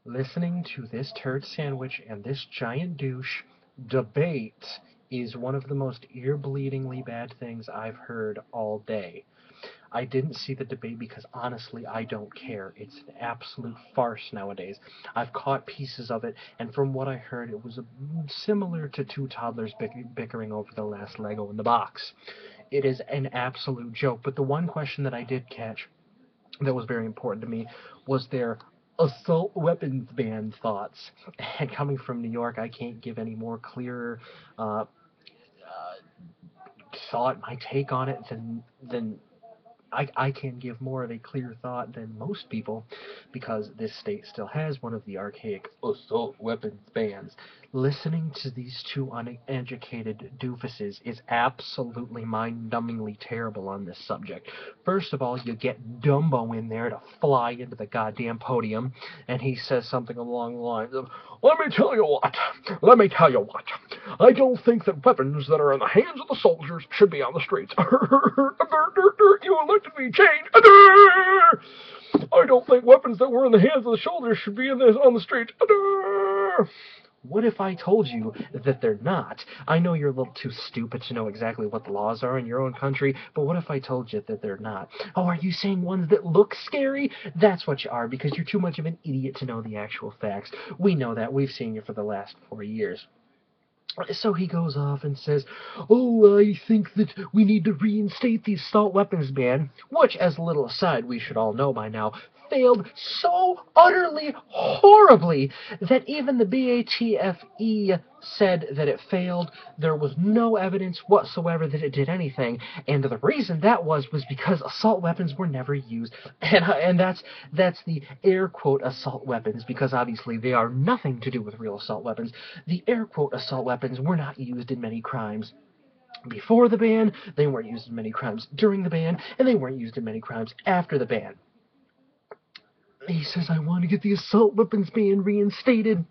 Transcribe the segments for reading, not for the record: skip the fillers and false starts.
Listening to this turd sandwich and this giant douche debate is one of the most ear-bleedingly bad things I've heard all day. I didn't see the debate because honestly, I don't care. It's an absolute farce nowadays. I've caught pieces of it, and from what I heard, it was similar to two toddlers bickering over the last Lego in the box. It is an absolute joke. But the one question that I did catch that was very important to me was their assault weapons ban thoughts. And coming from New York, I can't give any more clearer uh, thought, my take on it than I can give more of a clear thought than most people because this state still has one of the archaic assault weapons bans. Listening to these two uneducated doofuses is absolutely mind-numbingly terrible on this subject. First of all, you get Dumbo in there to fly into the goddamn podium, and he says something along the lines of, let me tell you what, I don't think that weapons that are in the hands of the soldiers should be on the streets. You elected me, change. I don't think weapons that were in the hands of the soldiers should be on the streets. What if I told you that they're not? I know you're a little too stupid to know exactly what the laws are in your own country, but what if I told you that they're not? Oh, are you saying ones that look scary? That's what you are, because you're too much of an idiot to know the actual facts. We know that. We've seen you for the last 4 years. So he goes off and says, oh, I think that we need to reinstate the assault weapons ban, which, as a little aside, we should all know by now, failed so utterly horribly that even the BATFE said that it failed. There was no evidence whatsoever that it did anything, and the reason that was because assault weapons were never used, and that's the air quote assault weapons, because obviously they are nothing to do with real assault weapons. The air quote assault weapons were not used in many crimes before the ban, they weren't used in many crimes during the ban, and they weren't used in many crimes after the ban. He says, I want to get the assault weapons ban reinstated.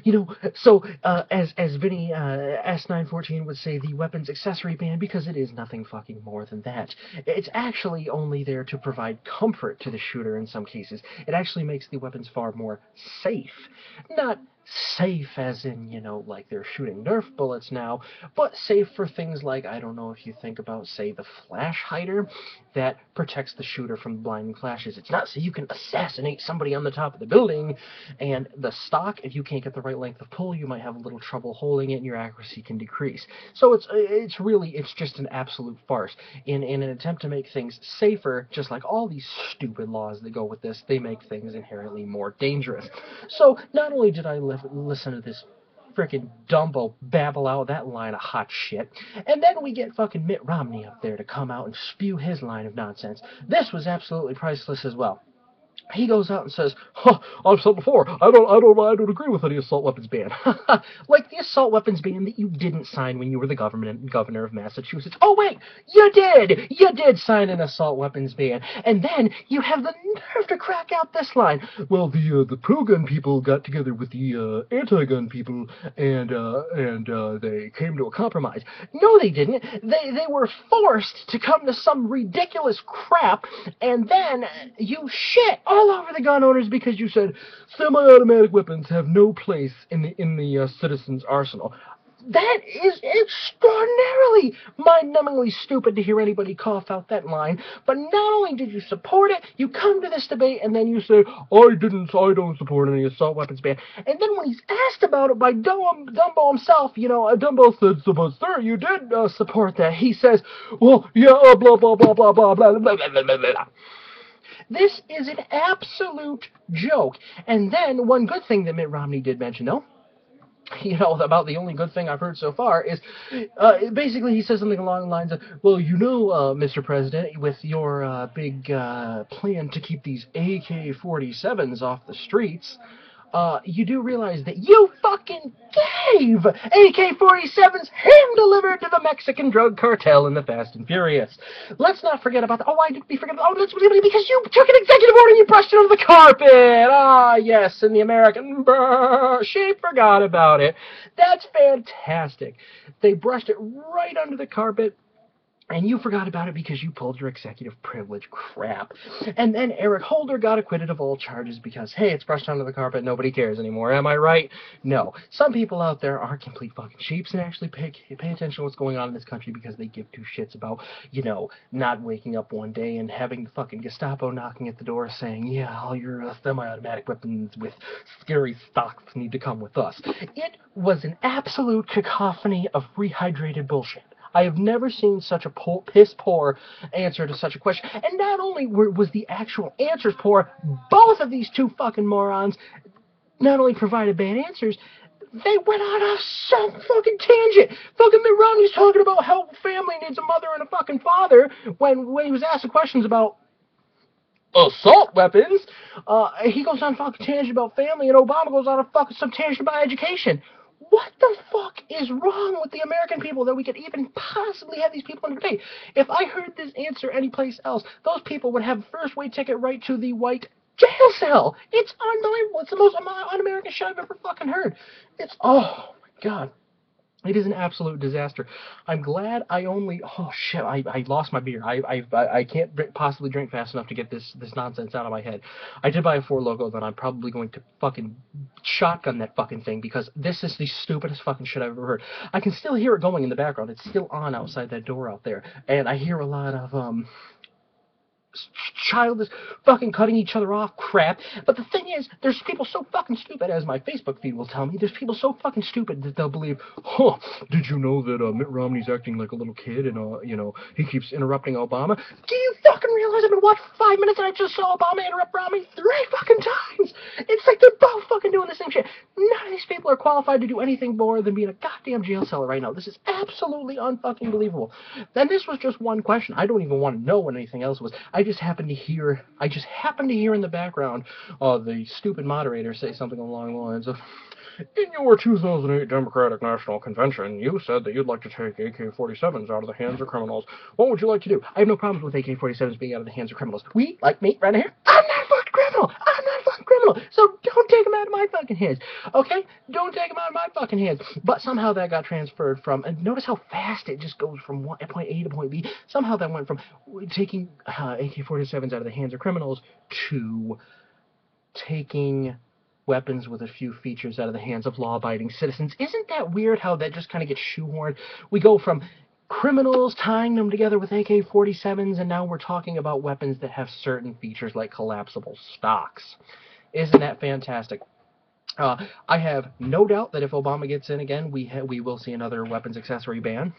You know, so as Vinny S914 would say, the weapons accessory ban, because it is nothing fucking more than that. It's actually only there to provide comfort to the shooter in some cases. It actually makes the weapons far more safe. Not safe as in, like they're shooting Nerf bullets now, but safe for things like, I don't know if you think about, say, the flash hider that protects the shooter from blinding flashes. It's not so you can assassinate somebody on the top of the building, and the stock, if you can't get the right length of pull, you might have a little trouble holding it and your accuracy can decrease. So it's just an absolute farce. In an attempt to make things safer, just like all these stupid laws that go with this, they make things inherently more dangerous. So not only did I listen to this frickin' Dumbo babble out that line of hot shit, and then we get fucking Mitt Romney up there to come out and spew his line of nonsense. This was absolutely priceless as well. He goes out and says, huh, I've said before, I don't agree with any assault weapons ban. Like the assault weapons ban that you didn't sign when you were the governor of Massachusetts. Oh wait, you did sign an assault weapons ban, and then you have the nerve to crack out this line. Well, the pro-gun people got together with the anti-gun people, and they came to a compromise. No, they didn't. They were forced to come to some ridiculous crap, and then you shit all over the gun owners because you said semi-automatic weapons have no place in the citizen's arsenal. That is extraordinarily mind-numbingly stupid to hear anybody cough out that line. But not only did you support it, you come to this debate and then you say, I don't support any assault weapons ban. And then when he's asked about it by Dumbo himself, Dumbo said, so, but sir, you did support that. He says, well, yeah, blah, blah, blah, blah, blah, blah, blah, blah, blah, blah, blah. This is an absolute joke. And then one good thing that Mitt Romney did mention, though, about the only good thing I've heard so far is basically he says something along the lines of, well, Mr. President, with your big plan to keep these AK-47s off the streets, you do realize that you fucking gave AK-47s hand-delivered to the Mexican drug cartel in the Fast and Furious. Let's not forget about that. Oh, why did we forget about that? Oh, because you took an executive order and you brushed it under the carpet. Ah, yes, and the American, she forgot about it. That's fantastic. They brushed it right under the carpet. And you forgot about it because you pulled your executive privilege crap. And then Eric Holder got acquitted of all charges because, hey, it's brushed under the carpet, nobody cares anymore. Am I right? No. Some people out there are complete fucking sheeps and actually pay attention to what's going on in this country because they give two shits about, you know, not waking up one day and having the fucking Gestapo knocking at the door saying, yeah, all your semi-automatic weapons with scary stocks need to come with us. It was an absolute cacophony of rehydrated bullshit. I have never seen such a piss-poor answer to such a question. And not only was the actual answers poor, both of these two fucking morons not only provided bad answers, they went on some fucking tangent. Fucking Mitt Romney's talking about how family needs a mother and a fucking father when he was asked questions about assault weapons. He goes on a fucking tangent about family, and Obama goes on a fucking some tangent about education. What the fuck is wrong with the American people that we could even possibly have these people in debate? If I heard this answer anyplace else, those people would have a first-way ticket right to the white jail cell. It's unbelievable. It's the most un-American shit I've ever fucking heard. It's, oh my god. It is an absolute disaster. I'm glad I only... Oh, shit, I lost my beer. I can't possibly drink fast enough to get this nonsense out of my head. I did buy a 4 Loco, then I'm probably going to fucking shotgun that fucking thing, because this is the stupidest fucking shit I've ever heard. I can still hear it going in the background. It's still on outside that door out there. And I hear a lot of, child is fucking cutting each other off crap. But the thing is, there's people so fucking stupid, as my Facebook feed will tell me, there's people so fucking stupid that they'll believe, huh, did you know that Mitt Romney's acting like a little kid and, you know, he keeps interrupting Obama? Do you fucking realize I've been watching for 5 minutes and I just saw Obama interrupt Romney 3 fucking times? It's like they're both fucking doing the same shit. None of these people are qualified to do anything more than be in a goddamn jail cell right now. This is absolutely unfucking believable. Then this was just one question. I don't even want to know what anything else was. I just happened to hear in the background the stupid moderator say something along the lines of, in your 2008 Democratic National Convention, you said that you'd like to take AK-47s out of the hands of criminals. What would you like to do? I have no problems with AK-47s being out of the hands of criminals. We, like me, right here, I'm not a fucking criminal. I'm not a fucking criminal. So don't take them out of my fucking hands. Okay? Don't take them out of my fucking hands. But somehow that got transferred from, and notice how fast it just goes from point A to point B. Somehow that went from taking AK-47s out of the hands of criminals to taking weapons with a few features out of the hands of law-abiding citizens. Isn't that weird how that just kind of gets shoehorned? We go from criminals tying them together with AK-47s, and now we're talking about weapons that have certain features like collapsible stocks. Isn't that fantastic? I have no doubt that if Obama gets in again, we will see another weapons accessory ban.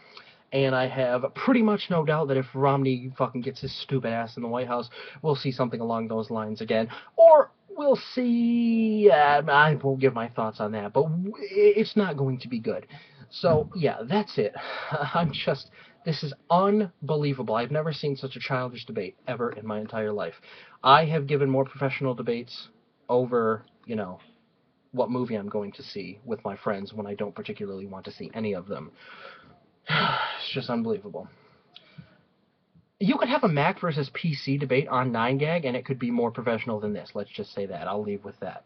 And I have pretty much no doubt that if Romney fucking gets his stupid ass in the White House, we'll see something along those lines again. Or we'll see... I won't give my thoughts on that, but it's not going to be good. So, yeah, that's it. This is unbelievable. I've never seen such a childish debate ever in my entire life. I have given more professional debates over, you know, what movie I'm going to see with my friends when I don't particularly want to see any of them. It's just unbelievable. You could have a Mac versus PC debate on 9gag, and it could be more professional than this. Let's just say that. I'll leave with that.